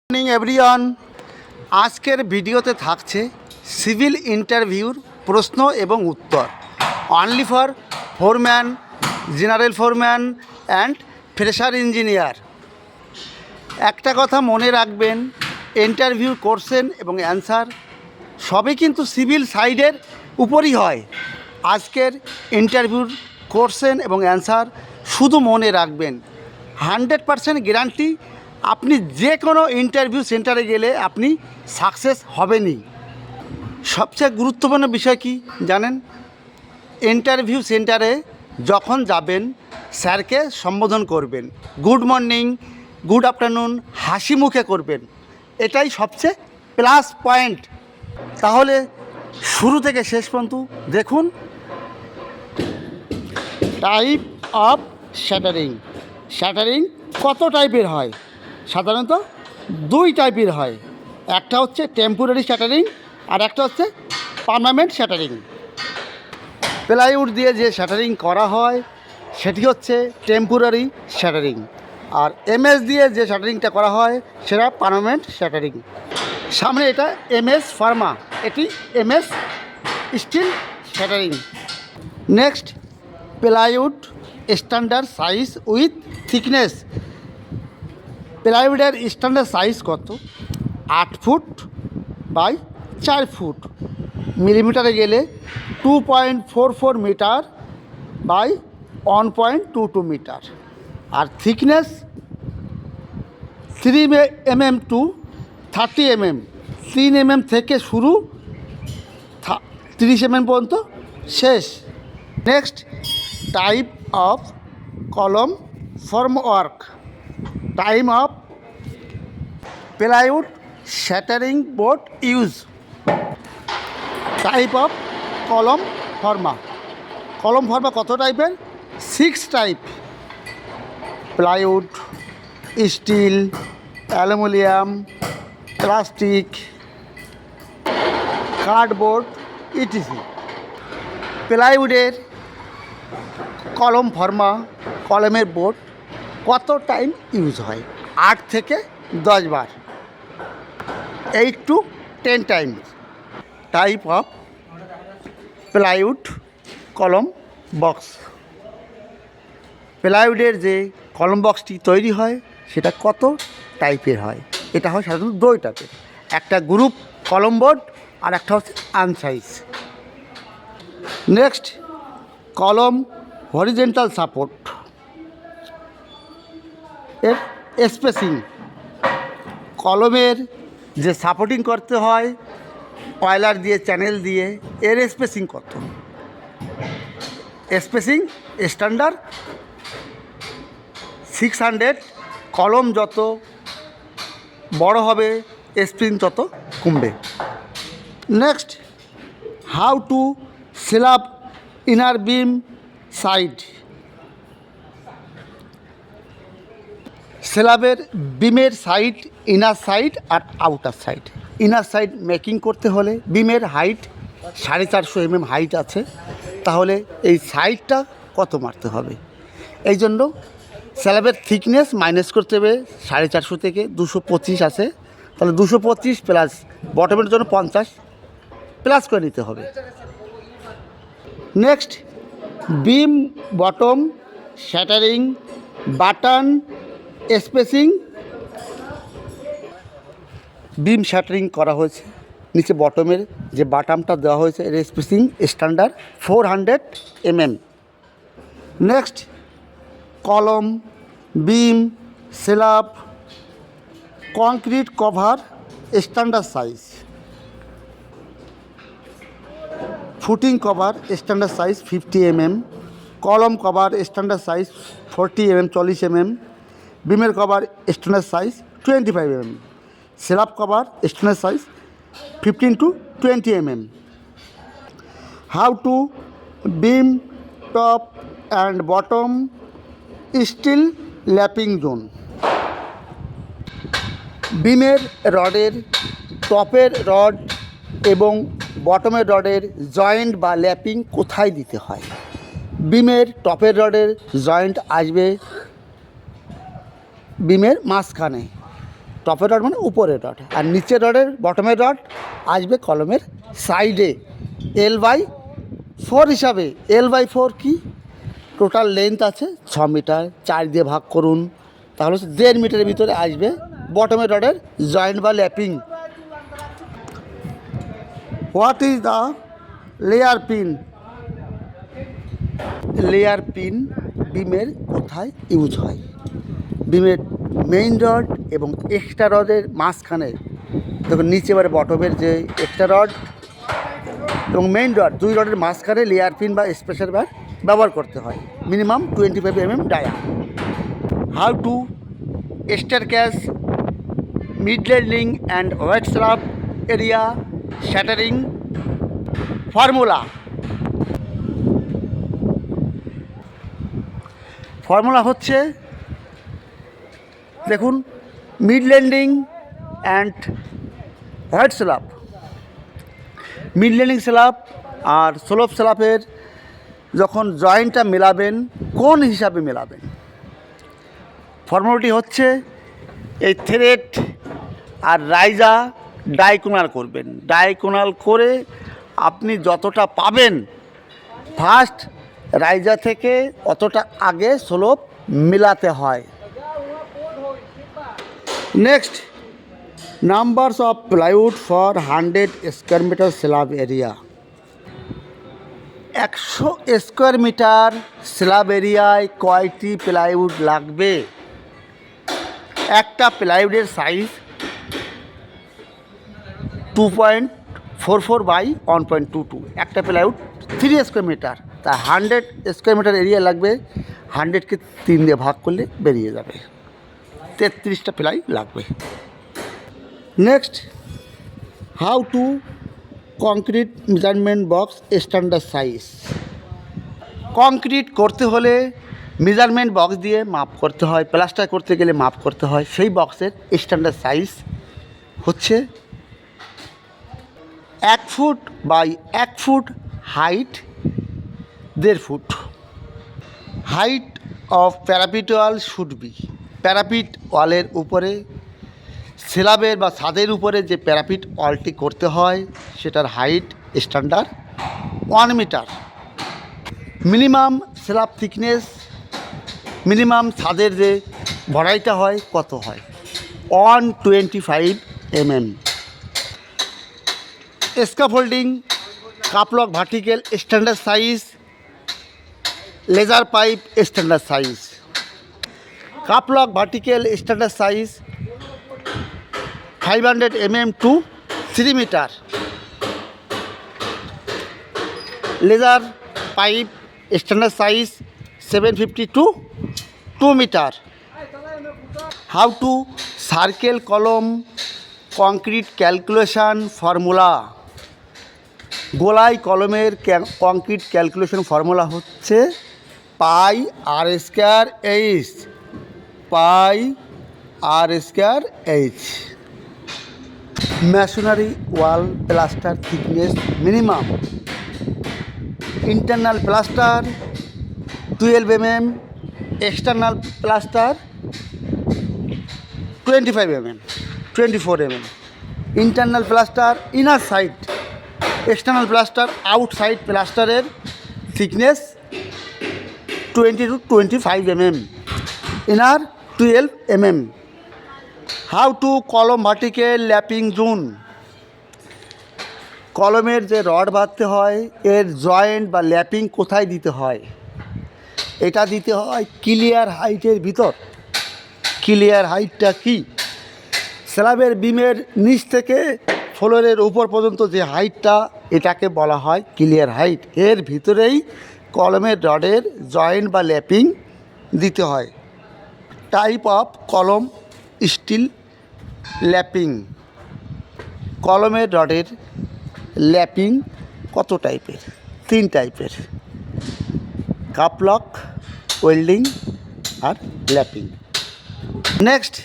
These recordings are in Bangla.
Morning everyone. আজকের ভিডিওতে থাকছে সিভিল ইন্টারভিউর প্রশ্ন এবং উত্তর only for foreman, general foreman and fresher engineer. একটা কথা মনে রাখবেন, ইন্টারভিউ কোশ্চেন এবং অ্যান্সার সবই কিন্তু সিভিল সাইডের উপরই হয়। আজকের ইন্টারভিউর কোশ্চেন এবং অ্যান্সার শুধু মনে রাখবেন, 100% গ্যারান্টি আপনি যে কোনো ইন্টারভিউ সেন্টারে গেলে আপনি সাকসেস হবেনই। সবচেয়ে গুরুত্বপূর্ণ বিষয় কি জানেন? ইন্টারভিউ সেন্টারে যখন যাবেন স্যারকে সম্বোধন করবেন, গুড মর্নিং, গুড আফটারনুন হাসি মুখে করবেন। এটাই সবচেয়ে প্লাস পয়েন্ট। তাহলে শুরু থেকে শেষ পর্যন্ত দেখুন। Type of shuttering. শ্যাটারিং কত টাইপের হয়? সাধারণত দুই টাইপের হয়। একটা হচ্ছে টেম্পোরারি শ্যাটারিং আর একটা হচ্ছে পার্মানেন্ট শ্যাটারিং। প্লাইউড দিয়ে যে শ্যাটারিং করা হয় সেটি হচ্ছে টেম্পোরারি শ্যাটারিং, আর এমএস দিয়ে যে শ্যাটারিংটা করা হয় সেটা পার্মানেন্ট শ্যাটারিং। সামনে এটা এমএস ফার্মা, এটি MS steel shuttering. Next, plywood standard size with thickness. প্লাইউডের স্ট্যান্ডার্ড সাইজ কত? 8 ফুট বাই 4 ফুট। মিলিমিটারে গেলে 2.44 মিটার বাই 1.22 মিটার। আর thickness 3 mm to 30 mm। 3 mm থেকে শুরু, 30 mm পর্যন্ত শেষ। Next, type of column formwork. Time of plywood shuttering board use. Type of column ফর্মা। কলম ফর্মা কত টাইপের? 6 type. Plywood, steel, aluminium, plastic, cardboard ETC. প্লাইউডের কলম ফর্মা, কলমের বোর্ড কত টাইম ইউজ হয়? 8 থেকে 10 বার, 8 to 10 Times. Type of plywood কলম বক্স। প্লাইউডের যে কলম বক্সটি তৈরি হয় সেটা কত টাইপের হয়? এটা হয় সাধারণত 2 টাইপের। একটা গ্রুপ কলম বোর্ড আর একটা হচ্ছে আনসাইজ। নেক্সট, কলম হরিজেন্টাল সাপোর্ট এর স্পেসিং। কলমের যে সাপোর্টিং করতে হয় অয়েলার দিয়ে, চ্যানেল দিয়ে, এর স্পেসিং কত? Spacing standard 600। কলম যত বড় হবে স্প্রিং তত কমবে। Next, how to slab inner beam side. স্ল্যাবের বিমের সাইড, ইনার সাইড আর outer side. Inner side making করতে হলে বিমের হাইট 450 mm হাইট আছে, তাহলে এই সাইডটা কত মারতে হবে? এই জন্য স্ল্যাবের থিকনেস মাইনাস করতে হবে। 450 থেকে 225 আছে, তাহলে 225 প্লাস বটমের জন্য 50 প্লাস করে নিতে হবে। নেক্সট, বিম বটম শ্যাটারিং বাটন স্পেসিং। বিম শ্যাটারিং করা হয়েছে, নিচে বটমের যে বাটামটা দেওয়া হয়েছে এর spacing standard 400 mm। Next, column, beam, slab, concrete cover standard size. Footing cover standard size 50 mm। Column cover standard size 40 mm, 40 mm। বিমের cover standard size 25 mm। Slab cover standard size 15 to 20 mm। How to beam top and bottom steel lapping zone. বিমের রডের টপের রড এবং বটমের রডের জয়েন্ট বা ল্যাপিং কোথায় দিতে হয়? বিমের টপের রডের জয়েন্ট আসবে বিমের মাঝখানে, টপের রড মানে উপরের রড, আর নিচের রডের বটমের রড আসবে কলমের সাইডে L/4 হিসাবে। L/4 কি? টোটাল লেন্থ আছে 6 মিটার, 4 দিয়ে ভাগ করুন, তাহলে 1.5 মিটারের ভিতরে আসবে বটমের রডের জয়েন্ট বা lapping. What is the layer pin? Layer pin বিমের কোথায় ইউজ হয়? বিমের মেইন রড এবং এক্সট্রা রডের মাঝখানে, দেখুন নিচে এবারে বটমের যে এক্সট্রা রড এবং মেইন রড, দুই রডের মাঝখানে লেয়ার পিন বা স্পেশাল বার ব্যবহার করতে হয়। Minimum 25 mm dia. How to staircase mid landing and waist slab area shuttering formula? Formula হচ্ছে, দেখুন, mid landing and white slab, mid landing slab আর স্লোপ স্ল্যাবের যখন জয়েন্টটা মেলাবেন, কোন হিসাবে মেলাবেন? ফর্মুলাটি হচ্ছে, এই থ্রেড আর রাইজা ডাইকোনাল করবেন। ডাইকোনাল করে আপনি যতটা পাবেন ফার্স্ট রাইজা থেকে অতটা আগে স্লোপ মেলাতে হয়। Next, numbers of plywood for 100 square metre slab area. 100 square metre slab এরিয়ায় কয়টি প্লাইউড লাগবে? একটা প্লাইউডের সাইজ 2.44 বাই 1.22, একটা প্লাইউড 3 স্কোয়ার মিটার, তা 100 স্কোয়ার মিটার এরিয়া লাগবে। 100কে 3 দিয়ে ভাগ করলে বেরিয়ে যাবে, 33টা প্লাই লাগবে। Next, how two concrete measurement box standard size. Concrete করতে হলে মেজারমেন্ট বক্স দিয়ে মাপ করতে হয়, প্লাস্টার করতে গেলে মাপ করতে হয়। সেই বক্সের স্ট্যান্ডার্ড সাইজ হচ্ছে 1 foot by 1 foot, height 1.5 foot. Height of parapet wall should be, parapet ওয়ালের উপরে, স্ল্যাবের বা ছাদের উপরে যে প্যারাপিট ওয়ালটি করতে হয় সেটার height standard 1 metre. Minimum slab thickness, minimum ছাদের যে ভরাইটা হয় কত হয়? 125 mm। Scaffolding, cuplock vertical standard size, ledger pipe standard size. Cuplock vertical standard size 500 mm to 3 metre. Ledger pipe standard size 750 to 2 metre. How to circle column concrete calculation formula. গোলাই কলমের কংক্রিট ক্যালকুলেশন ফর্মুলা হচ্ছে pi R square H, pi R square H. Masonry wall plaster thickness minimum, internal plaster 12 mm, external plaster 25 mm, 24 mm। Internal plaster inner side, external plaster outside প্লাস্টারের thickness 20 to 25 mm, inner 12 mm। How to column vertical lapping zone. কলমের যে রড বাঁধতে হয় এর জয়েন্ট বা ল্যাপিং কোথায় দিতে হয়? এটা দিতে হয় ক্লিয়ার হাইটের ভিতর। ক্লিয়ার হাইটটা কি? স্ল্যাবের বিমের নিচ থেকে ফ্লোরের উপর পর্যন্ত যে হাইটটা, এটাকে বলা হয় ক্লিয়ার হাইট। এর ভিতরেই কলমের রডের জয়েন্ট বা ল্যাপিং দিতে হয়। Type of column steel lapping. কলমের রডের ল্যাপিং কত টাইপের? 3 টাইপের, কাপলক, ওয়েল্ডিং আর lapping. Next,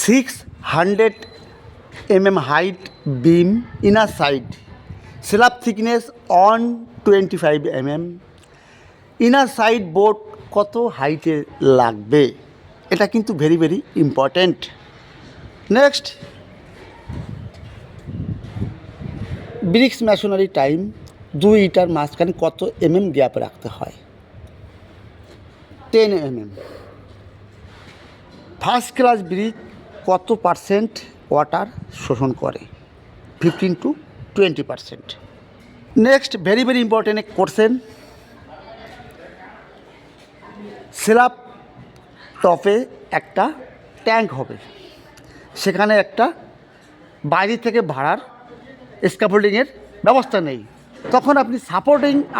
600 mm height beam inner side, slab thickness 125 mm। Inner side board কত হাইটে লাগবে? এটা কিন্তু very very important. Next, bricks masonry time, 2 ইটার মাঝখানে কত গ্যাপ রাখতে হয়? 10 ফার্স্ট ক্লাস ব্রিক কত পার্সেন্ট ওয়াটার শোষণ করে? 15 to 20%। Next, very very important এক কোশ্চেন, স্ল্যাব টপে একটা ট্যাঙ্ক হবে, সেখানে একটা বাইরে থেকে ভাড়ার স্ক্যাফোল্ডিংয়ের ব্যবস্থা নেই, তখন আপনি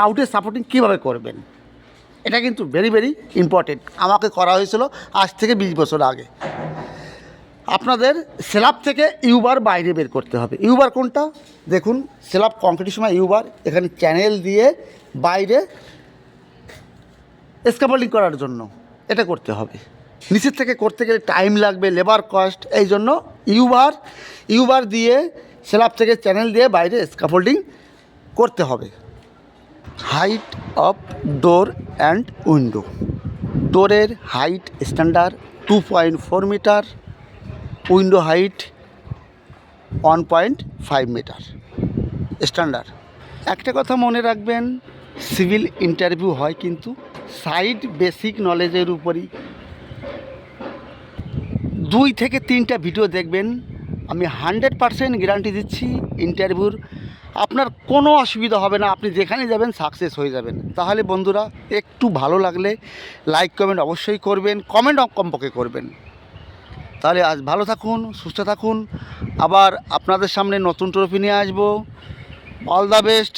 আউটের সাপোর্টিং কীভাবে করবেন? এটা কিন্তু ভেরি ভেরি ইম্পর্টেন্ট, আমাকে করা হয়েছিল আজ থেকে 20 বছর আগে। আপনাদের স্ল্যাব থেকে ইউবার বাইরে বের করতে হবে। ইউবার কোনটা? দেখুন, স্ল্যাব কংক্রিটের সময় ইউবার এখানে চ্যানেল দিয়ে বাইরে স্ক্যাফোল্ডিং করার জন্য এটা করতে হবে। নিচের থেকে করতে গেলে টাইম লাগবে, লেবার কস্ট, এই জন্য ইউবার দিয়ে স্ল্যাব থেকে চ্যানেল দিয়ে বাইরে স্ক্যাফোল্ডিং করতে হবে। Height of door and window, ডোরের height standard 2.4 metre, window height 1.5 metre standard. একটা কথা মনে রাখবেন, সিভিল ইন্টারভিউ হয় কিন্তু সাইড বেসিক নলেজের উপরই। 2 থেকে 3টা ভিডিও দেখবেন, আমি 100% গ্যারান্টি দিচ্ছি ইন্টারভিউর আপনার কোনো অসুবিধা হবে না, আপনি যেখানে যাবেন সাকসেস হয়ে যাবেন। তাহলে বন্ধুরা, একটু ভালো লাগলে লাইক কমেন্ট অবশ্যই করবেন, কমেন্ট কমপক্ষে করবেন। তাহলে আজ ভালো থাকুন, সুস্থ থাকুন, আবার আপনাদের সামনে নতুন ট্রফি নিয়ে আসবো। All the best.